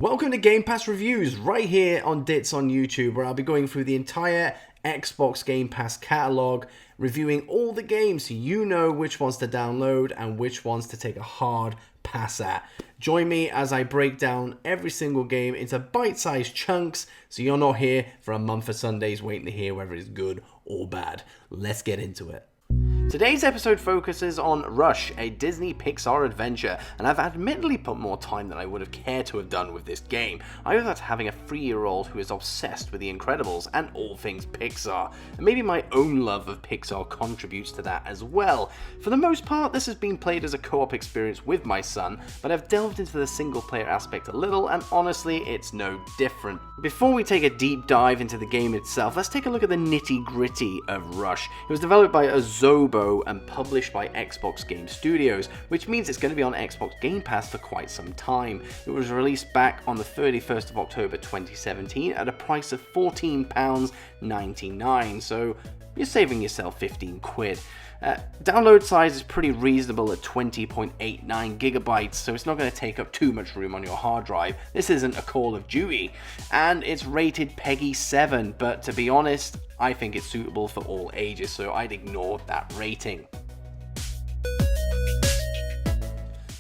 Welcome to Game Pass Reviews, right here on Dits on YouTube, where I'll be going through the entire Xbox Game Pass catalog, reviewing all the games so you know which ones to download and which ones to take a hard pass at. Join me as I break down every single game into bite-sized chunks so you're not here for a month of Sundays waiting to hear whether it's good or bad. Let's get into it. Today's episode focuses on Rush, a Disney Pixar Adventure, and I've admittedly put more time than I would have cared to have done with this game. I owe that to having a 3-year-old who is obsessed with The Incredibles and all things Pixar, and maybe my own love of Pixar contributes to that as well. For the most part, this has been played as a co-op experience with my son, but I've delved into the single-player aspect a little, and honestly, it's no different. Before we take a deep dive into the game itself, let's take a look at the nitty-gritty of Rush. It was developed by Asobo and published by Xbox Game Studios, which means it's going to be on Xbox Game Pass for quite some time. It was released back on the 31st of October 2017 at a price of £14.99, so you're saving yourself 15 quid. Download size is pretty reasonable at 20.89 gigabytes, so it's not going to take up too much room on your hard drive. This isn't a Call of Duty, and it's rated PEGI 7, but to be honest, I think it's suitable for all ages, so I'd ignore that rating.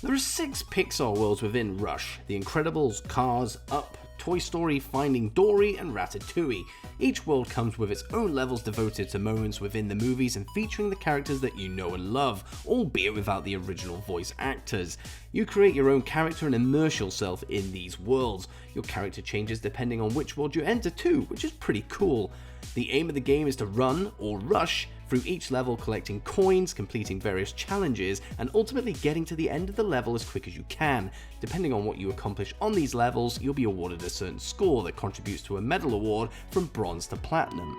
There are 6 Pixar worlds within Rush: The Incredibles, Cars, Up, Toy Story, Finding Dory, and Ratatouille. Each world comes with its own levels devoted to moments within the movies and featuring the characters that you know and love, albeit without the original voice actors. You create your own character and immerse yourself in these worlds. Your character changes depending on which world you enter too, which is pretty cool. The aim of the game is to run, or rush, through each level collecting coins, completing various challenges, and ultimately getting to the end of the level as quick as you can. Depending on what you accomplish on these levels, you'll be awarded a certain score that contributes to a medal award from bronze to platinum.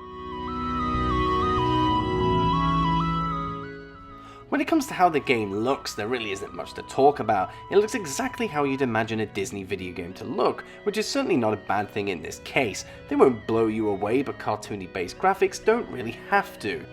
When it comes to how the game looks, there really isn't much to talk about. It looks exactly how you'd imagine a Disney video game to look, which is certainly not a bad thing in this case. They won't blow you away, but cartoony based graphics don't really have to.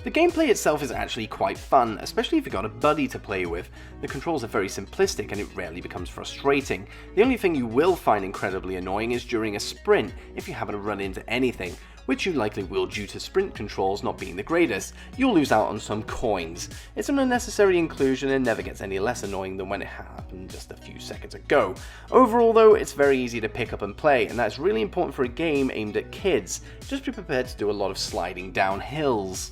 The gameplay itself is actually quite fun, especially if you've got a buddy to play with. The controls are very simplistic and it rarely becomes frustrating. The only thing you will find incredibly annoying is during a sprint, if you happen to run into anything, which you likely will due to sprint controls not being the greatest. You'll lose out on some coins. It's an unnecessary inclusion and never gets any less annoying than when it happened just a few seconds ago. Overall though, it's very easy to pick up and play, and that's really important for a game aimed at kids. Just be prepared to do a lot of sliding down hills.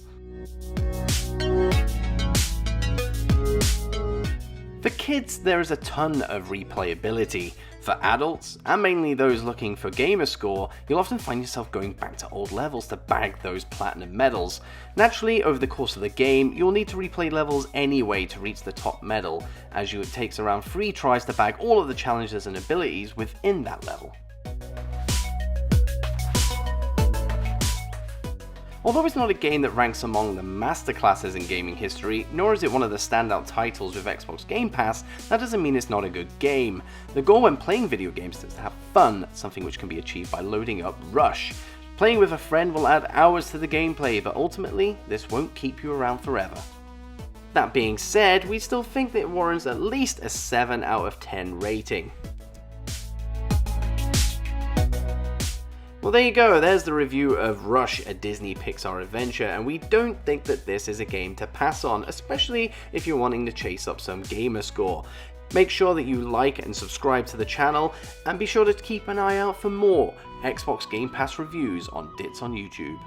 For kids, there is a ton of replayability. For adults, and mainly those looking for gamer score, you'll often find yourself going back to old levels to bag those platinum medals. Naturally, over the course of the game, you'll need to replay levels anyway to reach the top medal, as it takes around 3 tries to bag all of the challenges and abilities within that level. Although it's not a game that ranks among the masterclasses in gaming history, nor is it one of the standout titles with Xbox Game Pass, that doesn't mean it's not a good game. The goal when playing video games is to have fun, something which can be achieved by loading up Rush. Playing with a friend will add hours to the gameplay, but ultimately, this won't keep you around forever. That being said, we still think that it warrants at least a 7 out of 10 rating. Well, there you go, there's the review of Rush, a Disney Pixar Adventure, and we don't think that this is a game to pass on, especially if you're wanting to chase up some gamer score. Make sure that you like and subscribe to the channel, and be sure to keep an eye out for more Xbox Game Pass reviews on Dits on YouTube.